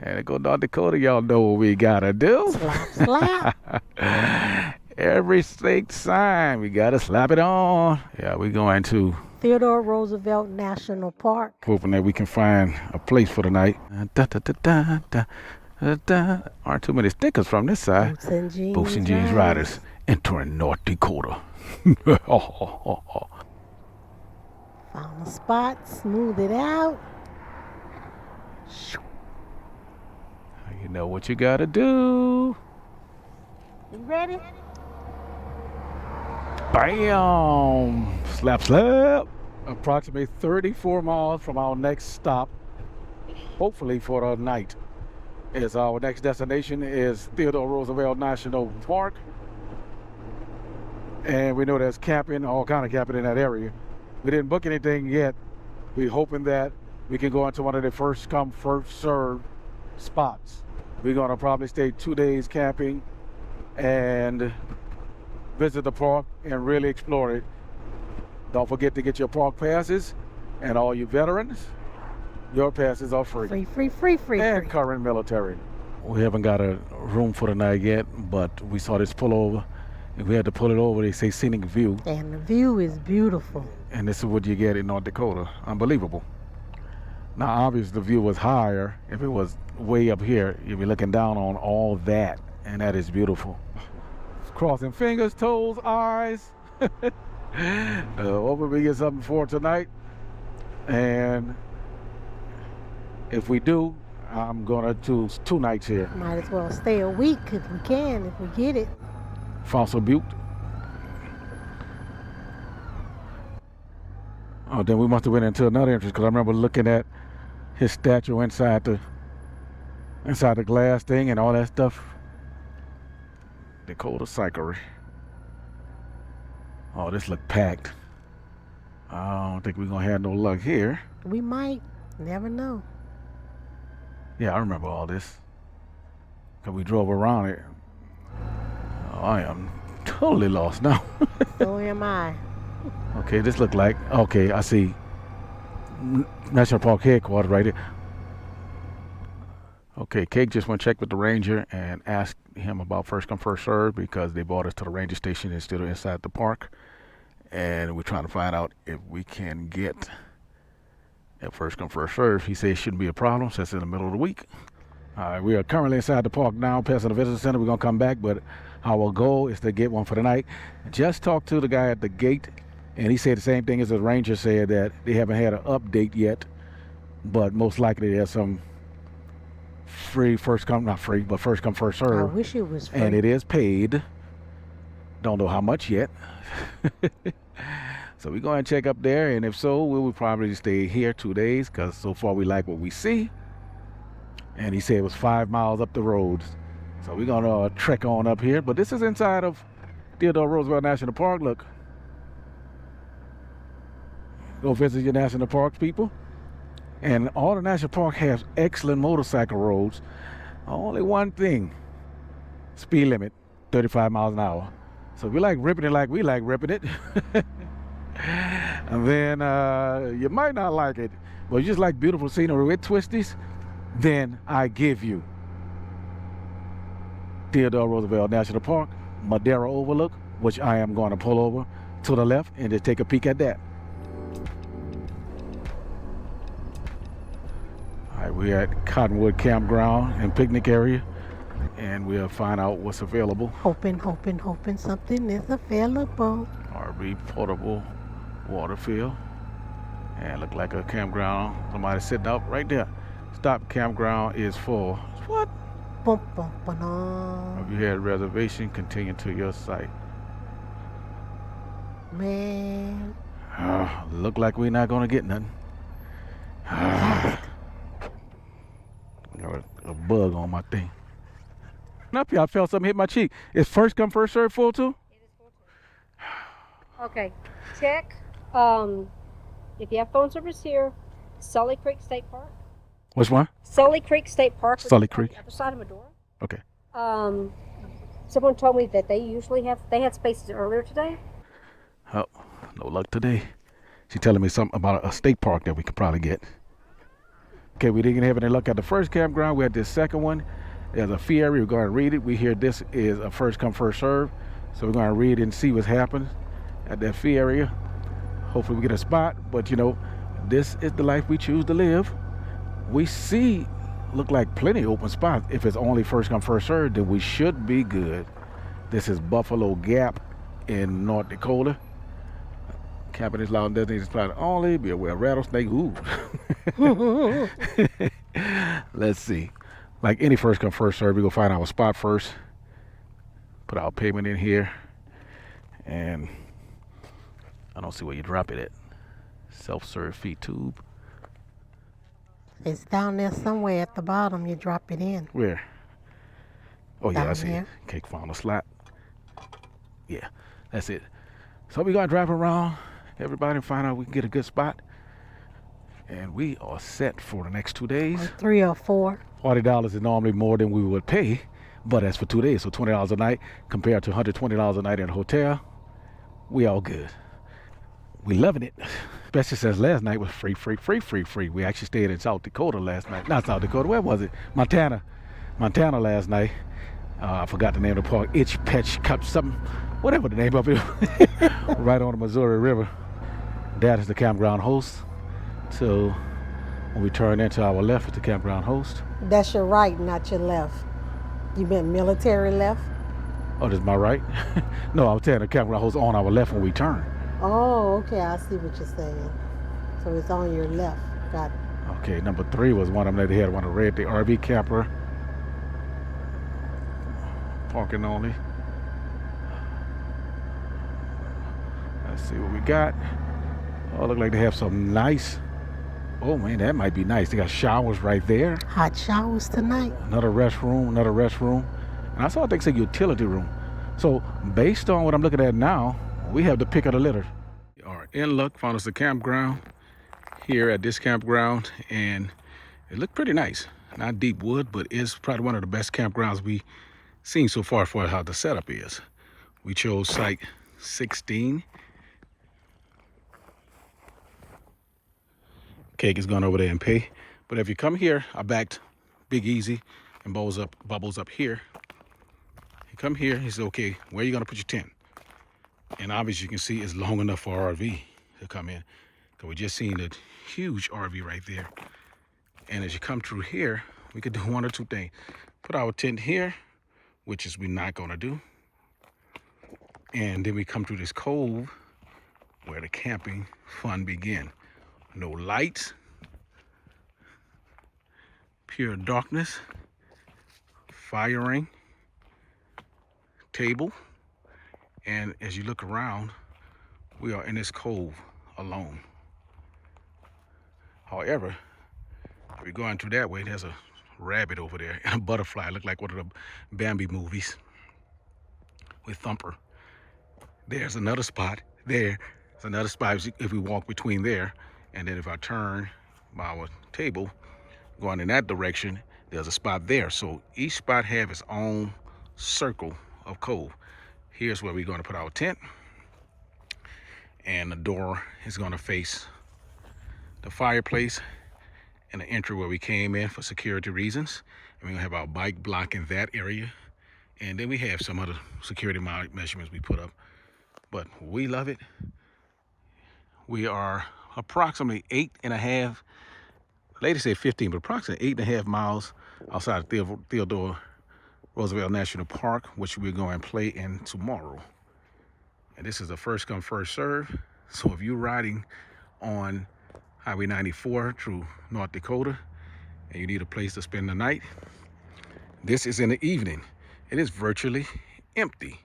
And to go North Dakota, y'all know what we gotta do. Slap, slap. Every state sign, we gotta slap it on. Yeah, we're going to, Theodore Roosevelt National Park. hoping that we can find a place for the night. Aren't too many stickers from this side. Boots and jeans. Boots and jeans riders entering North Dakota. Found a spot, smooth it out. You know what you gotta do. You ready? Bam! Slap, slap. Approximately 34 miles from our next stop, hopefully for the night. As our next destination is Theodore Roosevelt National Park. And we know there's camping, all kind of camping in that area. We didn't book anything yet. We're hoping that we can go into one of the first come, first served spots. We're gonna probably stay 2 days camping and visit the park and really explore it. Don't forget to get your park passes, and all you veterans, your passes are free. Free. And current military. We haven't got a room for the night yet, but we saw this pullover. If we had to pull it over, they say scenic view. And the view is beautiful. And this is what you get in North Dakota. Unbelievable. Now, obviously, the view was higher. If it was way up here, you'd be looking down on all that, and that is beautiful. Crossing fingers, toes, eyes. Hopefully we get something for tonight. And if we do, I'm gonna do 2 nights here. Might as well stay a week if we can, if we get it. Fossil Butte. Oh, then we must have went into another entrance, because I remember looking at his statue inside the glass thing and all that stuff. Dakota Cyclery. Oh, this look packed. I don't think we're gonna have no luck here. We might. Never know. Yeah, I remember all this, because we drove around it. Oh, I am totally lost now. So am I. Okay, this look like, okay, I see National Park headquarters right here. Okay, Kate just went to check with the ranger and asked him about first come, first serve, because they brought us to the ranger station instead of inside the park. And we're trying to find out if we can get a first come, first serve. He said it shouldn't be a problem since it's in the middle of the week. We are currently inside the park now, passing the visitor center. We're going to come back, but our goal is to get one for the night. Just talked to the guy at the gate, and he said the same thing as the ranger said, that they haven't had an update yet, but most likely there's some free first come, not free, but first come, first serve. I wish it was free. And it is paid. Don't know how much yet. So we're going to check up there, and if so, we will probably stay here 2 days, because so far we like what we see. And he said it was 5 miles up the road. So we're going to trek on up here. But this is inside of Theodore Roosevelt National Park. Look. Go visit your national parks, people. And all the national park has excellent motorcycle roads. Only one thing. Speed limit, 35 miles an hour. So we like ripping it like we like ripping it. And then you might not like it, but you just like beautiful scenery with twisties, then I give you Theodore Roosevelt National Park, Madera Overlook, which I am going to pull over to the left and just take a peek at that. All right, we're at Cottonwood Campground and picnic area, and we'll find out what's available. Hoping something is available. RV portable water field, and look like a campground. Somebody sitting up right there. Stop campground is full. What? Bum, bum, ba-dum. Have you had reservation? Continue to your site. Man. Look like we're not gonna get nothing. Got a bug on my thing. Up here, I felt something hit my cheek. Is first come, first serve full too? It is full too. Okay, check. If you have phone service here, Sully Creek State Park. Which one? Sully Creek State Park. Sully Creek. On the other side of Medora. Okay. Someone told me that they had spaces earlier today. Oh, no luck today. She's telling me something about a state park that we could probably get. Okay, we didn't have any luck at the first campground. We had this second one. There's a fee area. We're going to read it. We hear this is a first come, first serve. So we're going to read and see what's happening at that fee area. Hopefully we get a spot. But you know, this is the life we choose to live. We see, look like plenty open spots. If it's only first come, first serve, then we should be good. This is Buffalo Gap in North Dakota. Camping is allowed in designated spot only. Be aware of rattlesnake. Ooh. Let's see. Like any first come, first serve, we go find our spot first. Put our payment in here. And I don't see where you drop it at. Self-serve feed tube. It's down there somewhere at the bottom. You drop it in. Where? Oh yeah, Down I see there. it. Cake found a slot. Yeah, that's it. So we gotta drive around, everybody, and find out we can get a good spot. And we are set for the next 2 days. Or 3 or 4. $40 is normally more than we would pay, but that's for 2 days. So $20 a night compared to $120 a night in a hotel. We all good. We loving it. Especially since last night was free. We actually stayed in South Dakota last night. Not South Dakota, where was it? Montana last night. I forgot the name of the park. Itch Petch Cup something. Whatever the name of it. Right on the Missouri River. That is the campground host. So when we turn into our left, it's the campground host. That's your right, not your left. You meant military left? Oh, this is my right? No, I was telling the campground host on our left when we turn. Oh, okay. I see what you're saying. So it's on your left. Got it. Okay, number 3 was one of them that they had one of red, the RV camper. Parking only. Let's see what we got. Oh, look like they have some nice. Oh man, that might be nice. They got showers right there. Hot showers tonight. Another restroom. And I saw they said utility room. So based on what I'm looking at now, we have the pick of the litter. We are in luck. Found us a campground here at this campground, and it looked pretty nice. Not deep wood, but it's probably one of the best campgrounds we've seen so far for how the setup is. We chose site 16. Cake is going over there and pay. But if you come here, I backed Big Easy and Bubbles up here. You come here, he said, okay, where are you going to put your tent? And obviously you can see it's long enough for our RV to come in. Because we just seen a huge RV right there. And as you come through here, we could do one or two things. Put our tent here, which is we're not going to do. And then we come through this cove where the camping fun begin. No lights, pure darkness, firing, table, and as you look around, we are in this cove alone. However, if you're going through that way, there's a rabbit over there and a butterfly. Look like one of the Bambi movies with Thumper. There's another spot there. There's another spot if we walk between there. And then if I turn our table, going in that direction, there's a spot there. So each spot have its own circle of cove. Here's where we're going to put our tent. And the door is going to face the fireplace and the entry where we came in for security reasons. And we're going to have our bike blocking that area. And then we have some other security measurements we put up. But we love it. We are approximately 8.5, lady said 15, but approximately 8.5 miles outside of Theodore Roosevelt National Park, which we're going to play in tomorrow. And this is a first come, first serve. So if you're riding on Highway 94 through North Dakota and you need a place to spend the night, this is in the evening. It is virtually empty.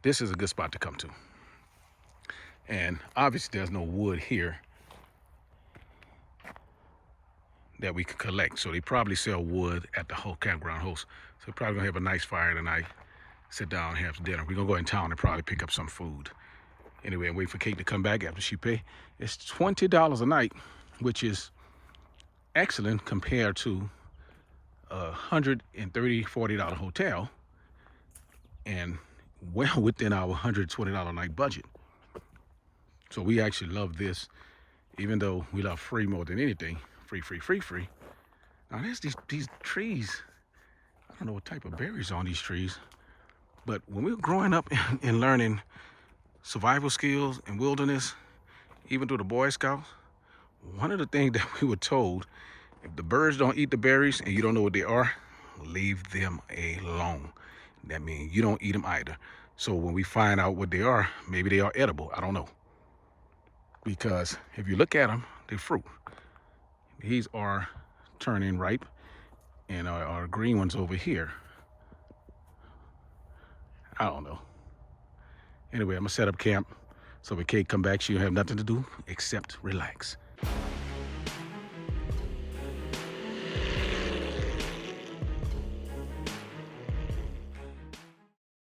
This is a good spot to come to. And obviously there's no wood here that we can collect. So they probably sell wood at the whole campground host. So we're probably gonna have a nice fire tonight, sit down and have some dinner. We're gonna go in town and probably pick up some food. Anyway, and wait for Kate to come back after she pay. It's $20 a night, which is excellent compared to a $130, $40 hotel, and well within our $120 a night budget. So we actually love this, even though we love free more than anything. Free. Now there's these trees. I don't know what type of berries are on these trees, but when we were growing up and learning survival skills in wilderness, even through the Boy Scouts, one of the things that we were told, if the birds don't eat the berries and you don't know what they are, leave them alone. That means you don't eat them either. So when we find out what they are, maybe they are edible. I don't know. Because if you look at them, they're fruit. These are turning ripe, and our green ones over here. I don't know. Anyway, I'm gonna set up camp so when Kate come back, she'll have nothing to do except relax.